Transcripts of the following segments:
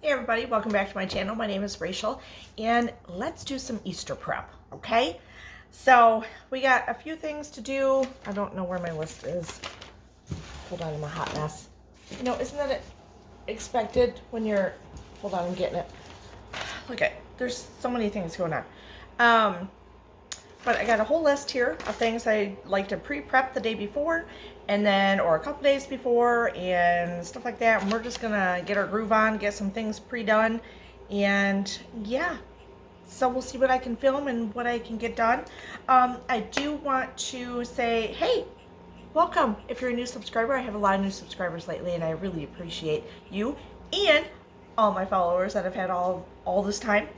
Hey everybody, welcome back to my channel. My name is Rachel and let's do some Easter prep, okay? So we got a few things to do. I don't know where my list is. Hold on, I'm a hot mess. You know, isn't that expected when you're, hold on, I'm getting it. Look at, there's so many things going on. But I got a whole list here of things I like to pre-prep the day before and then, or a couple days before and stuff like that. And we're just gonna get our groove on, get some things pre-done, and yeah. So we'll see what I can film and what I can get done. I do want to say, hey, welcome. If you're a new subscriber, I have a lot of new subscribers lately and I really appreciate you and all my followers that I've had all this time.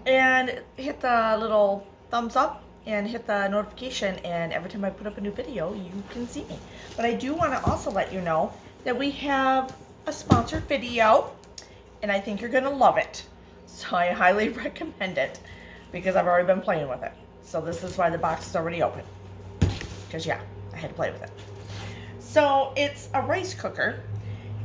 And hit the little thumbs up and hit the notification, and every time I put up a new video you can see me. But I do want to also let you know that we have a sponsored video and I think you're gonna love it, so I highly recommend it because I've already been playing with it. So this is why the box is already open, because yeah, I had to play with it. So it's a rice cooker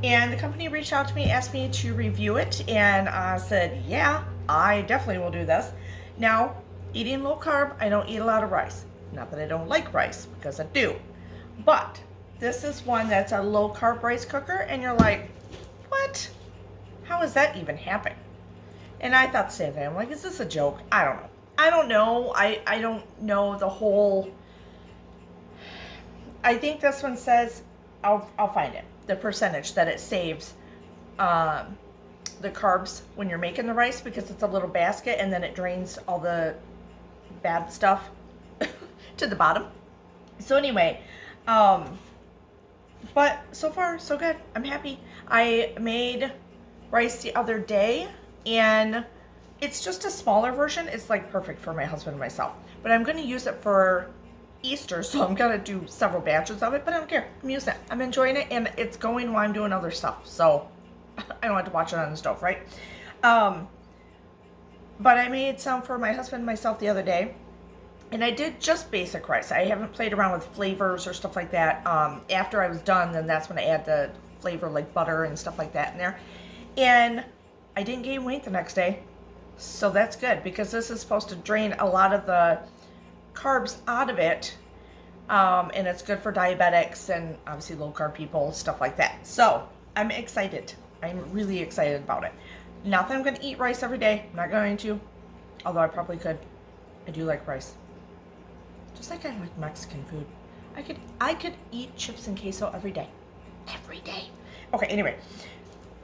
and the company reached out to me, asked me to review it, and I said yeah, I definitely will do this. Now, eating low carb, I don't eat a lot of rice. Not that I don't like rice, because I do. But this is one that's a low carb rice cooker, and you're like, what? How is that even happening? And I thought the same thing. I'm like, is this a joke? I don't know. I don't know. I don't know the whole... I think this one says, I'll find it, the percentage that it saves the carbs when you're making the rice, because it's a little basket and then it drains all the bad stuff to the bottom. So anyway, but so far so good. I'm happy. I made rice the other day and it's just a smaller version. It's like perfect for my husband and myself, but I'm going to use it for Easter, so I'm going to do several batches of it, but I don't care. I'm using it. I'm enjoying it, and it's going while I'm doing other stuff, so I don't have to watch it on the stove, right? But I made some for my husband and myself the other day, and I did just basic rice. I haven't played around with flavors or stuff like that. After I was done, then that's when I add the flavor like butter and stuff like that in there. And I didn't gain weight the next day, so that's good, because this is supposed to drain a lot of the carbs out of it, and it's good for diabetics and obviously low carb people, stuff like that. So I'm excited. I'm really excited about it. Not that I'm going to eat rice every day. I'm not going to, although I probably could. I do like rice, just like I like Mexican food. I could eat chips and queso every day. Okay, anyway,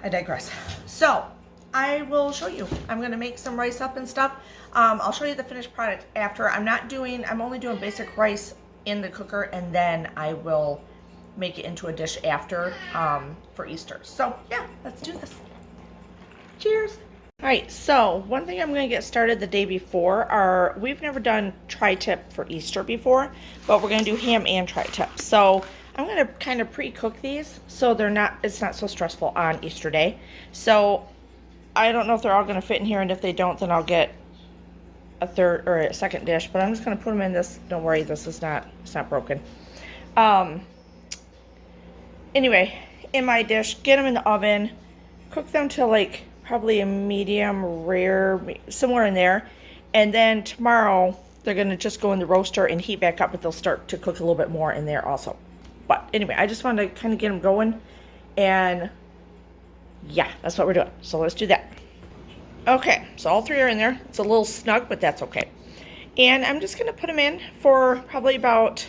I digress. So I will show you. I'm going to make some rice up and stuff. I'll show you the finished product after. I'm only doing basic rice in the cooker, and then I will make it into a dish after for Easter. So yeah, let's do this. Cheers. All right, so one thing I'm going to get started the day before are, we've never done tri-tip for Easter before, but we're going to do ham and tri-tip. So I'm going to kind of pre-cook these so it's not so stressful on Easter day. So I don't know if they're all going to fit in here, and if they don't, then I'll get a third or a second dish, but I'm just going to put them in this. Don't worry, it's not broken. Anyway, in my dish, get them in the oven, cook them to like probably a medium rare, somewhere in there, and then tomorrow they're going to just go in the roaster and heat back up, but they'll start to cook a little bit more in there also. But anyway, I just wanted to kind of get them going, and yeah, that's what we're doing. So let's do that. Okay, so all three are in there. It's a little snug, but that's okay. And I'm just going to put them in for probably about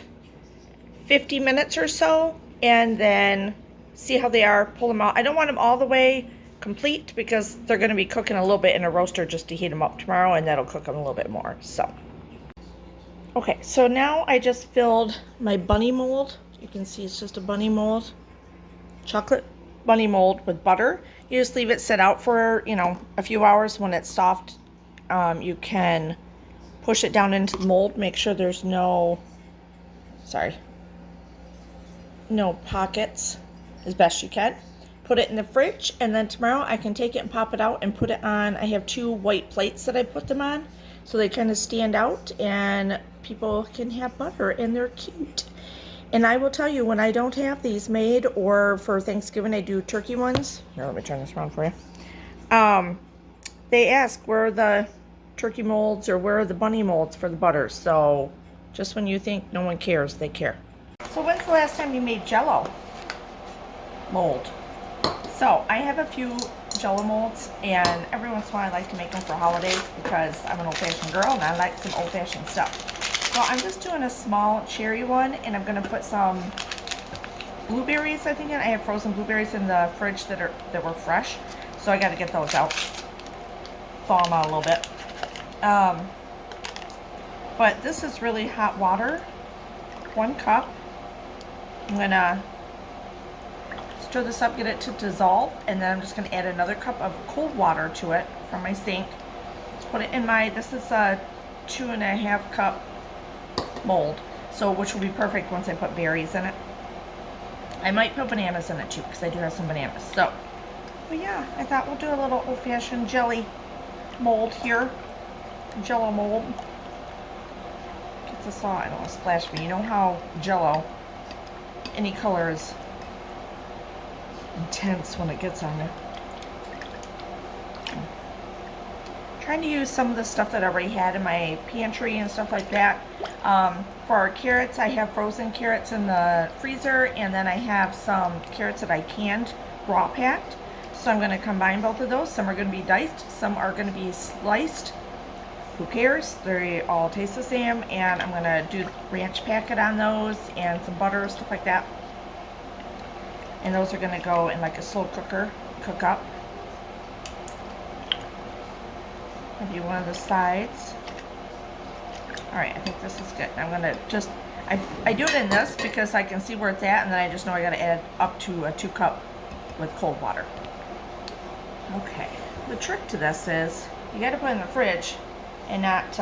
50 minutes or so, and then see how they are, pull them out. I don't want them all the way complete, because they're going to be cooking a little bit in a roaster just to heat them up tomorrow, and that'll cook them a little bit more. So, okay, so now I just filled my bunny mold. You can see it's just a bunny mold, chocolate bunny mold with butter. You just leave it sit out for, a few hours. When it's soft, you can push it down into the mold. Make sure there's no pockets as best you can. Put it in the fridge, and then tomorrow I can take it and pop it out and put it on. I have 2 white plates that I put them on, so they kind of stand out and people can have butter, and they're cute. And I will tell you, when I don't have these made, or for Thanksgiving I do turkey ones. Here, let me turn this around for you. They ask where are the turkey molds or where are the bunny molds for the butter. So just when you think no one cares, they care. So when's the last time you made Jell-O mold? So I have a few Jell-O molds, and every once in a while I like to make them for holidays because I'm an old-fashioned girl and I like some old-fashioned stuff. So I'm just doing a small cherry one, and I'm going to put some blueberries, I think. I have frozen blueberries in the fridge that were fresh, so I got to get those out. Thaw them out a little bit. But this is really hot water. 1 cup. I'm going to stir this up, get it to dissolve, and then I'm just going to add another cup of cold water to it from my sink. Put it in my, this is a 2.5 cup mold, so which will be perfect once I put berries in it. I might put bananas in it too, because I do have some bananas. So, but yeah, I thought we'll do a little old-fashioned jelly mold here. Jell-O mold. Get this all, I don't want to splash me. You know how Jell-O, any color is intense when it gets on there. Trying to use some of the stuff that I already had in my pantry and stuff like that. For our carrots, I have frozen carrots in the freezer, and then I have some carrots that I canned, raw packed. So I'm going to combine both of those. Some are going to be diced, some are going to be sliced. Who cares? They all taste the same, and I'm going to do ranch packet on those and some butter, stuff like that. And those are going to go in like a slow cooker, cook up. I'll do one of the sides. Alright, I think this is good. I'm going to just, I do it in this because I can see where it's at, and then I just know I got to add up to a 2 cup with cold water. Okay, the trick to this is you got to put it in the fridge and not,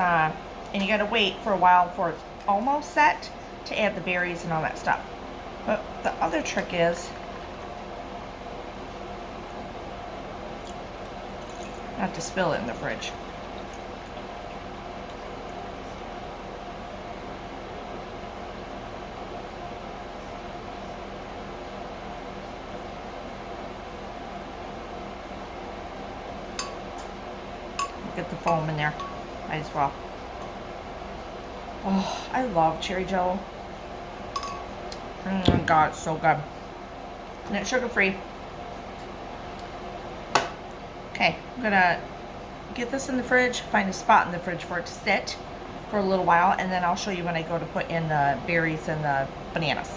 and you got to wait for a while before it's almost set to add the berries and all that stuff. But the other trick is not to spill it in the fridge. Get the foam in there, might as well. Oh, I love cherry Jell-O. Oh my god, it's so good. And it's sugar free. Okay, I'm gonna get this in the fridge, find a spot in the fridge for it to sit for a little while, and then I'll show you when I go to put in the berries and the bananas.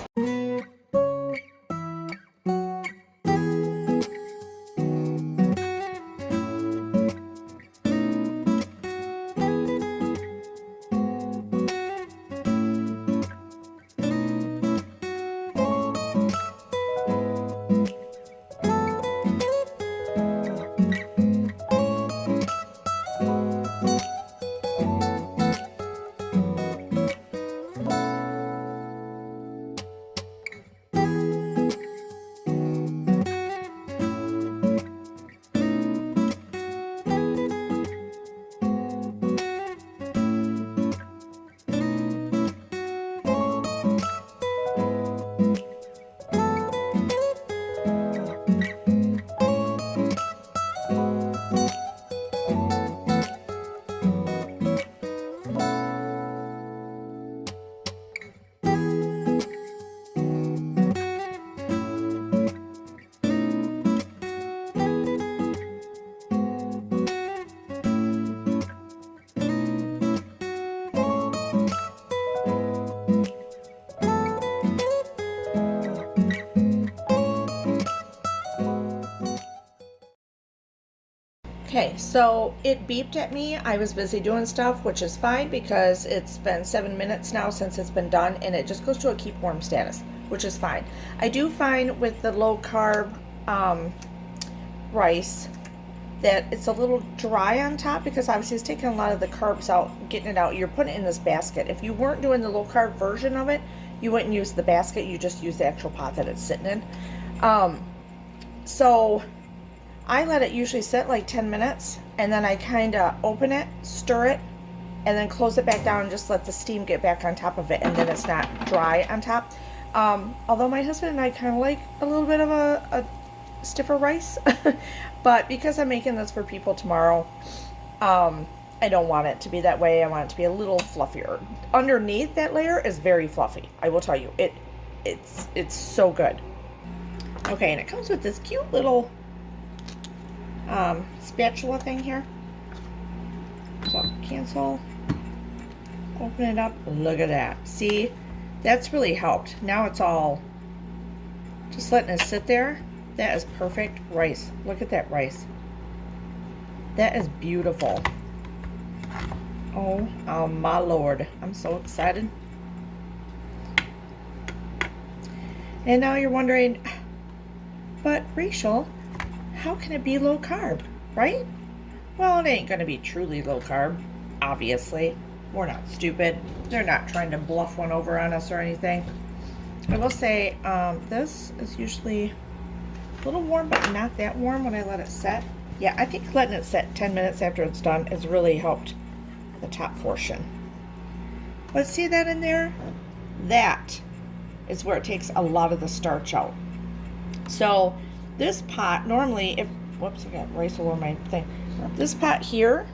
Okay, so it beeped at me. I was busy doing stuff, which is fine because it's been 7 minutes now since it's been done, and it just goes to a keep warm status, which is fine. I do find with the low carb rice that it's a little dry on top because obviously it's taking a lot of the carbs out, getting it out. You're putting it in this basket. If you weren't doing the low carb version of it, you wouldn't use the basket, you just use the actual pot that it's sitting in. So I let it usually sit like 10 minutes, and then I kind of open it, stir it, and then close it back down and just let the steam get back on top of it, and then it's not dry on top. Although my husband and I kind of like a little bit of a stiffer rice, but because I'm making this for people tomorrow, I don't want it to be that way. I want it to be a little fluffier. Underneath that layer is very fluffy. I will tell you, it's so good. Okay, and it comes with this cute little spatula thing here. So cancel, open it up. Look at that. See, that's really helped. Now it's all just letting it sit there. That is perfect rice. Look at that rice. That is beautiful. Oh, my Lord. I'm so excited. And now you're wondering, but Rachel, how can it be low carb, right? Well, it ain't going to be truly low carb, obviously. We're not stupid. They're not trying to bluff one over on us or anything. I will say, this is usually a little warm, but not that warm when I let it set. Yeah, I think letting it set 10 minutes after it's done has really helped the top portion. But see that in there? That is where it takes a lot of the starch out. So this pot, normally, if, whoops, I got rice all over my thing. This pot here,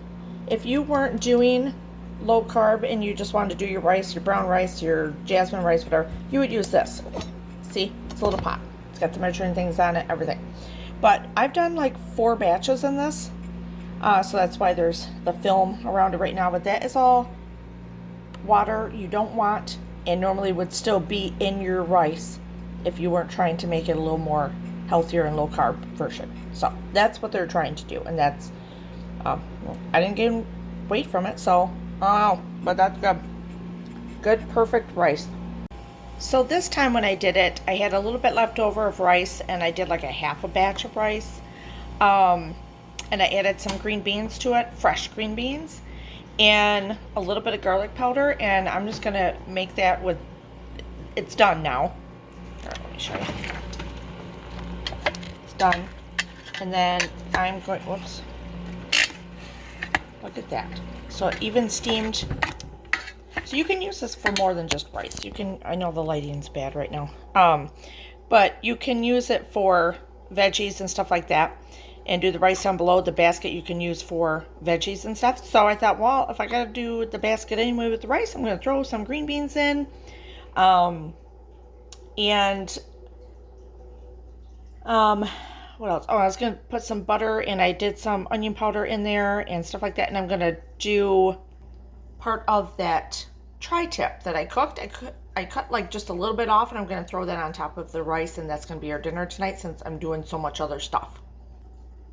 if you weren't doing low carb and you just wanted to do your rice, your brown rice, your jasmine rice, whatever, you would use this. See, it's a little pot. It's got the measuring things on it, everything. But I've done like 4 batches in this. So that's why there's the film around it right now. But that is all water you don't want and normally would still be in your rice if you weren't trying to make it a little more healthier and low carb version. So that's what they're trying to do. And that's, I didn't gain weight from it. So, oh, but that's good. Good, perfect rice. So this time when I did it, I had a little bit left over of rice and I did like a half a batch of rice. And I added some green beans to it, fresh green beans, and a little bit of garlic powder. And I'm just gonna make that with, it's done now. Here, let me show you. It's done. And then I'm going, whoops. Look at that. So it even steamed. So you can use this for more than just rice. You can, I know the lighting's bad right now. But you can use it for veggies and stuff like that. And do the rice down below. The basket you can use for veggies and stuff. So I thought, well, if I gotta do the basket anyway with the rice, I'm gonna throw some green beans in. What else? Oh, I was gonna put some butter and I did some onion powder in there and stuff like that. And I'm gonna do part of that tri-tip that I cooked. I cut like just a little bit off and I'm gonna throw that on top of the rice, and that's gonna be our dinner tonight since I'm doing so much other stuff.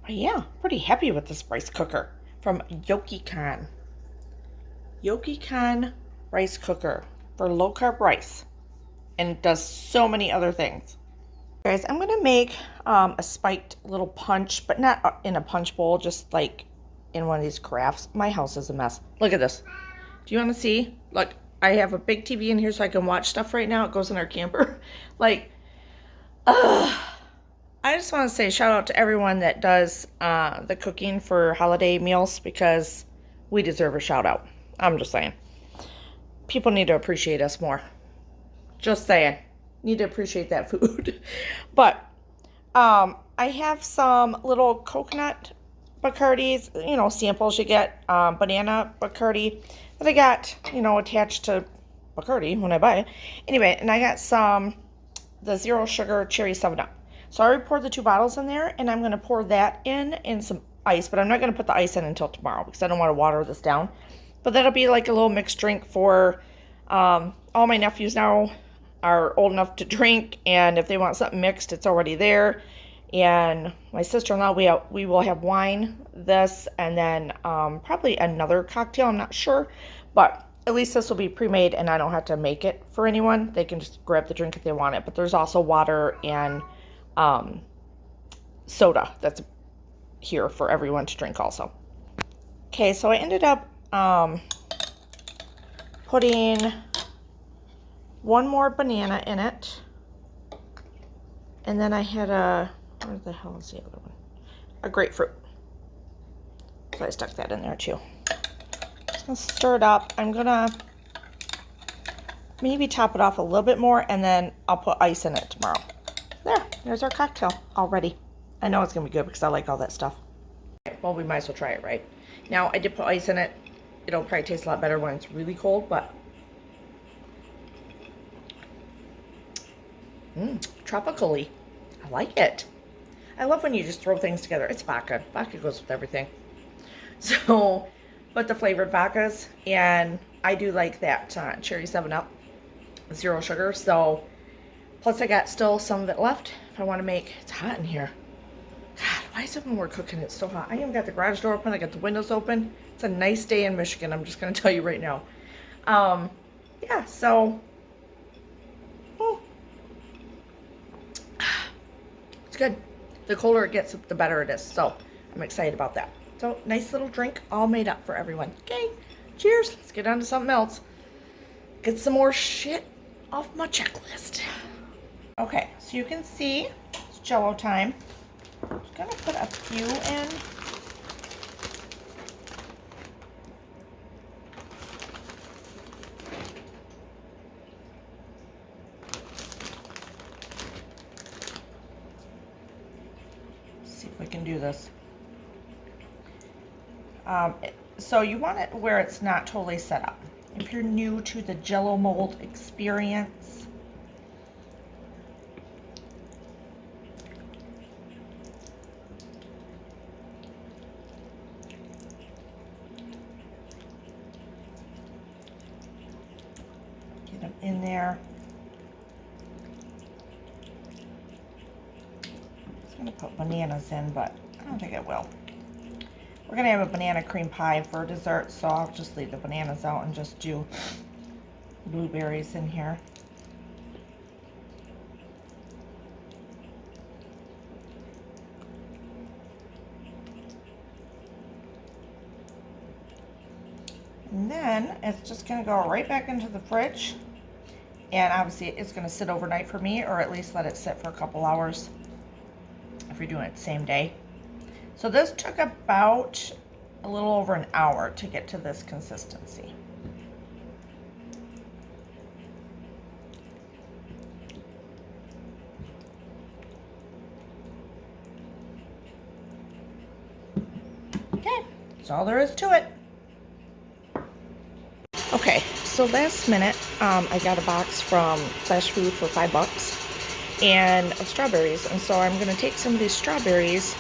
But yeah, pretty happy with this rice cooker from Yokekon. Yokekon rice cooker for low carb rice, and it does so many other things. Guys, I'm gonna make a spiked little punch, but not in a punch bowl, just like in one of these crafts. My house is a mess. Look at this. Do you want to see? Look, I have a big TV in here so I can watch stuff right now. It goes in our camper. Like, I just want to say shout out to everyone that does the cooking for holiday meals, because we deserve a shout out. I'm just saying. People need to appreciate us more. Just saying. Need to appreciate that food. But I have some little coconut Bacardis, you know, samples you get, banana Bacardi that I got, you know, attached to Bacardi when I buy it. Anyway, and I got the 0 sugar cherry 7-Up. So I already poured the 2 bottles in there, and I'm going to pour that in some ice, but I'm not going to put the ice in until tomorrow because I don't want to water this down. But that'll be like a little mixed drink for all my nephews now are old enough to drink, and if they want something mixed, it's already there. And my sister-in-law, we will have wine, this, and then probably another cocktail. I'm not sure, but at least this will be pre-made, and I don't have to make it for anyone. They can just grab the drink if they want it. But there's also water and soda that's here for everyone to drink also. Okay, so I ended up putting 1 more banana in it, and then I had where the hell is the other one? A grapefruit. So I stuck that in there too. Just gonna stir it up. I'm gonna maybe top it off a little bit more, and then I'll put ice in it tomorrow. There's our cocktail already. I know it's gonna be good because I like all that stuff. Well, we might as well try it, right? Now, I did put ice in it. It'll probably taste a lot better when it's really cold, but tropically. I like it. I love when you just throw things together. It's vodka. Vodka goes with everything. So, but the flavored vodkas, and I do like that cherry 7-Up, 0 sugar. So, plus I got still some of it left. If I want to make, it's hot in here. God, why is it when we're cooking it's so hot? I even got the garage door open. I got the windows open. It's a nice day in Michigan. I'm just going to tell you right now. Yeah, so it's good. The colder it gets, the better it is. So I'm excited about that. So nice little drink all made up for everyone. Okay, cheers. Let's get on to something else. Get some more shit off my checklist. Okay, so you can see it's Jell-O time. I'm gonna put a few in. See if we can do this. So you want it where it's not totally set up. If you're new to the Jell-O mold experience, get them in there. I was going to put bananas in, but I don't think I will. We're going to have a banana cream pie for dessert, so I'll just leave the bananas out and just do blueberries in here. And then it's just going to go right back into the fridge. And obviously it's going to sit overnight for me, or at least let it sit for a couple hours if you're doing it the same day. So this took about a little over an hour to get to this consistency. Okay, that's all there is to it. Okay, so last minute, I got a box from Flash Food for $5 and of strawberries. And so I'm gonna take some of these strawberries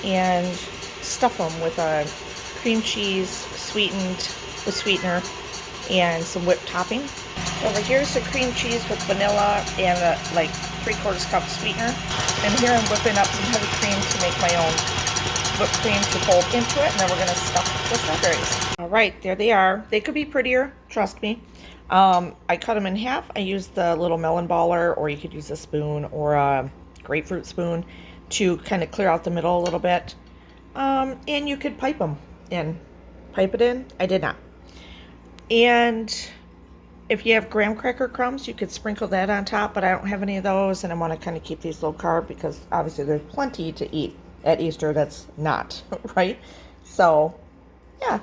and stuff them with a cream cheese sweetened with sweetener and some whipped topping. So over here's the cream cheese with vanilla and like 3/4 cup sweetener. And here I'm whipping up some heavy cream to make my own whipped cream to fold into it. And then we're gonna stuff the strawberries. All right, there they are. They could be prettier, trust me. I cut them in half. I used the little melon baller, or you could use a spoon or a grapefruit spoon to kind of clear out the middle a little bit. And you could pipe them in. Pipe it in. I did not. And if you have graham cracker crumbs, you could sprinkle that on top, but I don't have any of those, and I want to kind of keep these low carb because obviously there's plenty to eat at Easter that's not, right? So, yeah,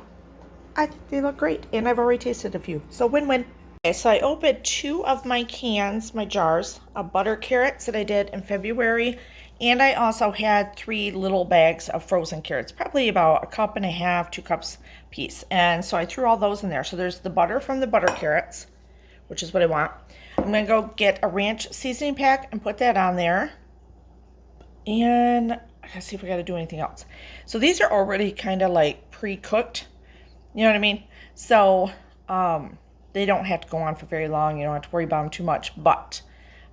I think they look great, and I've already tasted a few, so win-win. Okay, so I opened 2 of my cans, my jars, of butter carrots that I did in February, and I also had 3 little bags of frozen carrots, probably about 1.5 cups, 2 cups piece. And so I threw all those in there. So there's the butter from the butter carrots, which is what I want. I'm gonna go get a ranch seasoning pack and put that on there. And I gotta see if I gotta do anything else. So these are already kind of like pre-cooked, you know what I mean? So they don't have to go on for very long. You don't have to worry about them too much, but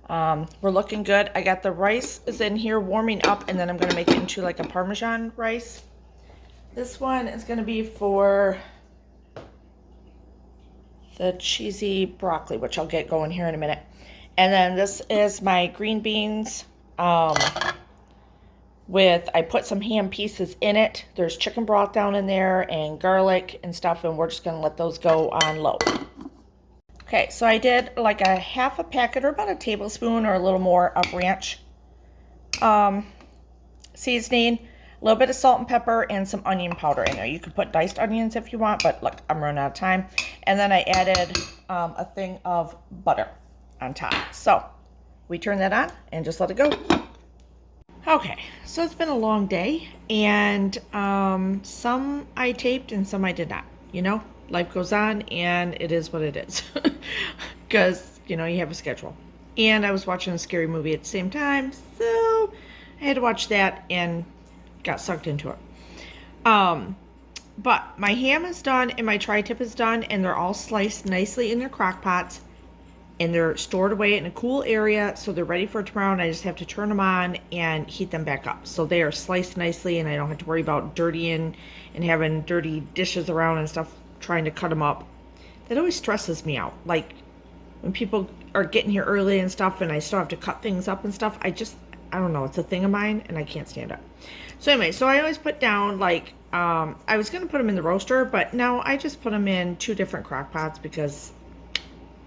we're looking good. I got the rice is in here warming up, and then I'm going to make it into like a Parmesan rice. This one is going to be for the cheesy broccoli, which I'll get going here in a minute. And then this is my green beans with, I put some ham pieces in it. There's chicken broth down in there and garlic and stuff, and we're just going to let those go on low. Okay, so I did like a half a packet or about a tablespoon or a little more of ranch seasoning. A little bit of salt and pepper and some onion powder in there. You could put diced onions if you want, but look, I'm running out of time. And then I added a thing of butter on top. So we turn that on and just let it go. Okay, so it's been a long day, and some I taped and some I did not. You know, life goes on, and it is what it is. Because, you know, you have a schedule. And I was watching a scary movie at the same time, so I had to watch that and got sucked into it. But my ham is done and my tri-tip is done, and they're all sliced nicely in their crock pots, and they're stored away in a cool area, so they're ready for tomorrow, and I just have to turn them on and heat them back up. So they are sliced nicely, and I don't have to worry about dirtying and having dirty dishes around and stuff trying to cut them up. That always stresses me out. Like, when people are getting here early and stuff, and I still have to cut things up and stuff, I don't know, it's a thing of mine, and I can't stand it. So anyway, so I always put down, like, I was going to put them in the roaster, but now I just put them in 2 different crock pots, because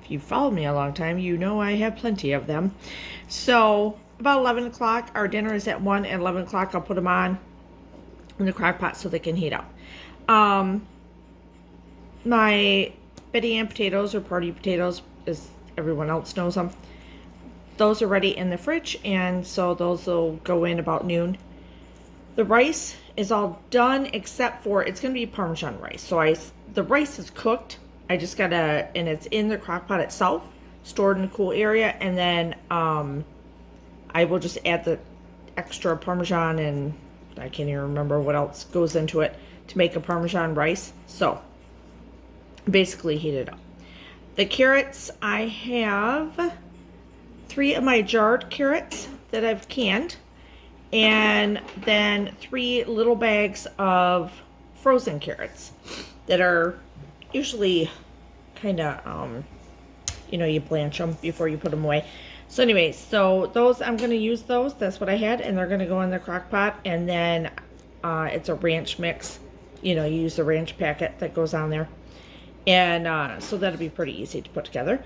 if you've followed me a long time, you know I have plenty of them. So about 11 o'clock, our dinner is at 1, at 11 o'clock I'll put them on in the crock pot so they can heat up. My Betty Ann potatoes, or party potatoes, as everyone else knows them, those are ready in the fridge, and so those will go in about noon. The rice is all done, except for it's going to be Parmesan rice. So the rice is cooked. I just gotta, and it's in the crock pot itself, stored in a cool area, and then I will just add the extra Parmesan, and I can't even remember what else goes into it to make a Parmesan rice. So basically heat it up. The carrots, I have 3 of my jarred carrots that I've canned, and then 3 little bags of frozen carrots that are usually kind of, you know, you blanch them before you put them away. So anyway, so those, I'm going to use those. That's what I had, and they're going to go in the crock pot, and then it's a ranch mix. You know, you use the ranch packet that goes on there. And so that'll be pretty easy to put together.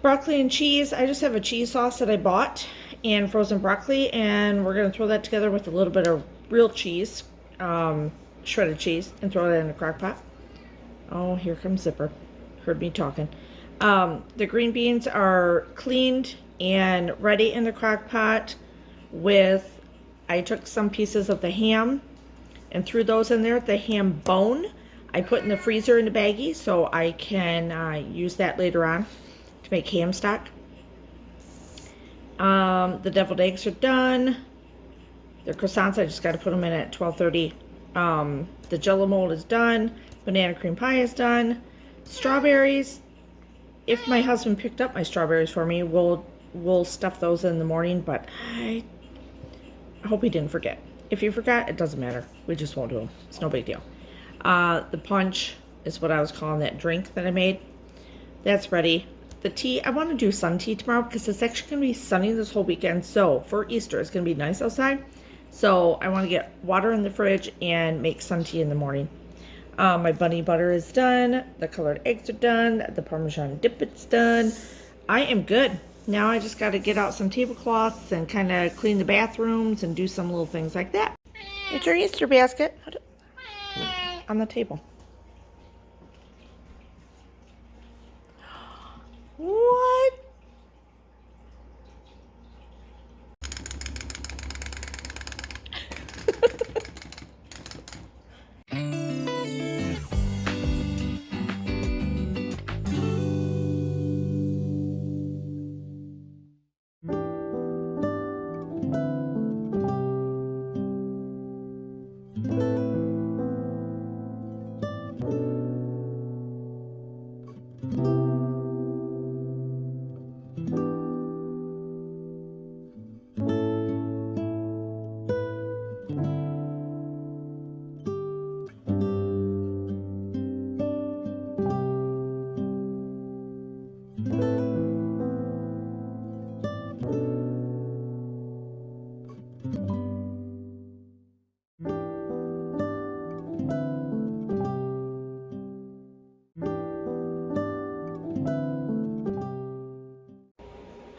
Broccoli and cheese. I just have a cheese sauce that I bought and frozen broccoli, and we're going to throw that together with a little bit of real cheese, shredded cheese, and throw that in the crock pot. Oh, here comes Zipper. Heard me talking. The green beans are cleaned and ready in the crock pot with, I took some pieces of the ham and threw those in there. The ham bone I put in the freezer in the baggie so I can use that later on to make ham stock. The deviled eggs are done. The croissants, I just got to put them in at 12:30. The jello mold is done. Banana cream pie is done. Strawberries, if my husband picked up my strawberries for me, we'll stuff those in the morning, but I hope he didn't forget. If he forgot, it doesn't matter. We just won't do them. It's no big deal. The punch is what I was calling that drink that I made. That's ready. The tea, I want to do sun tea tomorrow because it's actually going to be sunny this whole weekend. So for Easter, it's going to be nice outside. So I want to get water in the fridge and make sun tea in the morning. My bunny butter is done. The colored eggs are done. The Parmesan dip is done. I am good. Now I just got to get out some tablecloths and kind of clean the bathrooms and do some little things like that. It's your Easter basket on the table. What?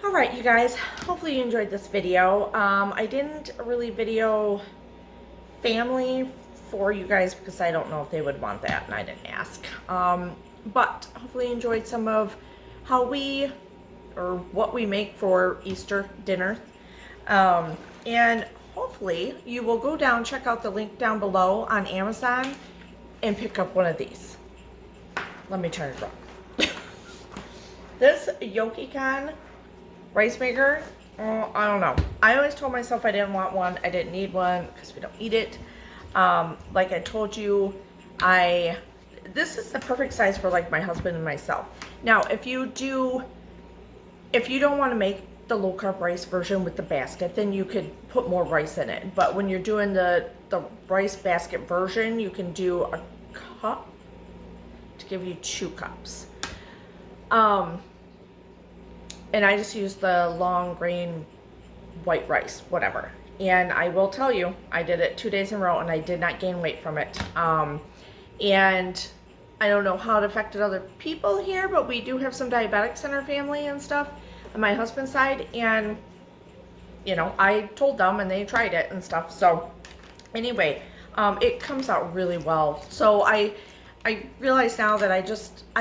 Alright, you guys, hopefully you enjoyed this video. I didn't really video family for you guys because I don't know if they would want that and I didn't ask. But hopefully you enjoyed some of how we, or what we make for Easter dinner. And hopefully you will go down, check out the link down below on Amazon and pick up one of these. Let me turn it around. This Yokekon rice maker, I don't know. I always told myself I didn't want one. I didn't need one because we don't eat it. Like I told you, this is the perfect size for like my husband and myself. Now, if you don't want to make the low carb rice version with the basket, then you could put more rice in it. But when you're doing the rice basket version, you can do a cup to give you 2 cups. And I just use the long grain white rice, whatever. And I will tell you, I did it 2 days in a row and I did not gain weight from it. And I don't know how it affected other people here, but we do have some diabetics in our family and stuff on my husband's side. And, you know, I told them and they tried it and stuff. So anyway, it comes out really well. So I realize now that I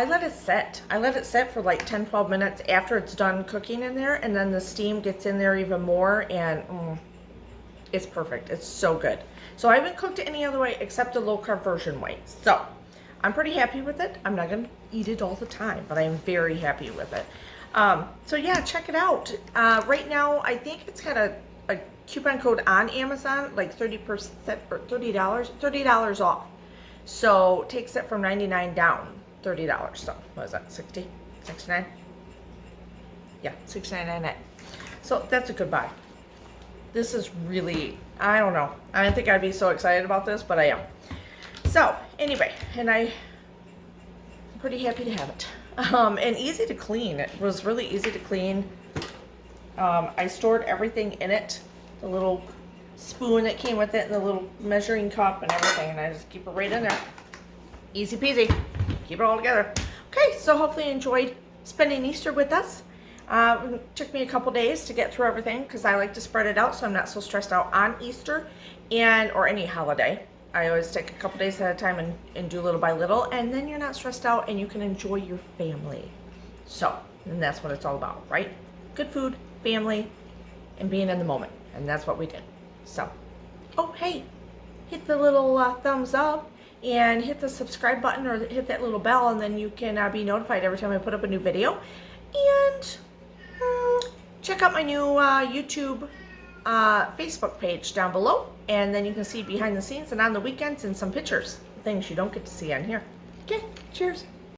let it sit. I let it sit for like 10-12 minutes after it's done cooking in there, and then the steam gets in there even more, and it's perfect. It's so good. So I haven't cooked it any other way except the low carb version way. So I'm pretty happy with it. I'm not gonna eat it all the time, but I'm very happy with it. So yeah, check it out. Right now, I think it's got a coupon code on Amazon, like 30% or $30 off. So takes it from $99 down $30. So what is that, 60, 69? Yeah, $69.99. So that's a good buy. This is really, I don't know. I didn't think I'd be so excited about this, but I am. So anyway, and I'm pretty happy to have it. And easy to clean. It was really easy to clean. I stored everything in it. The little spoon that came with it and the little measuring cup and everything, and I just keep it right in there. Easy peasy. Keep it all together. Okay, so hopefully you enjoyed spending Easter with us. It took me a couple days to get through everything because I like to spread it out so I'm not so stressed out on Easter or any holiday. I always take a couple days at a time and do little by little, and then you're not stressed out and you can enjoy your family. So, and that's what it's all about, right? Good food, family, and being in the moment. And that's what we did. So, oh hey, hit the little thumbs up and hit the subscribe button or hit that little bell, and then you can be notified every time I put up a new video. And check out my new YouTube Facebook page down below, and then you can see behind the scenes and on the weekends and some pictures, things you don't get to see on here. Okay, cheers.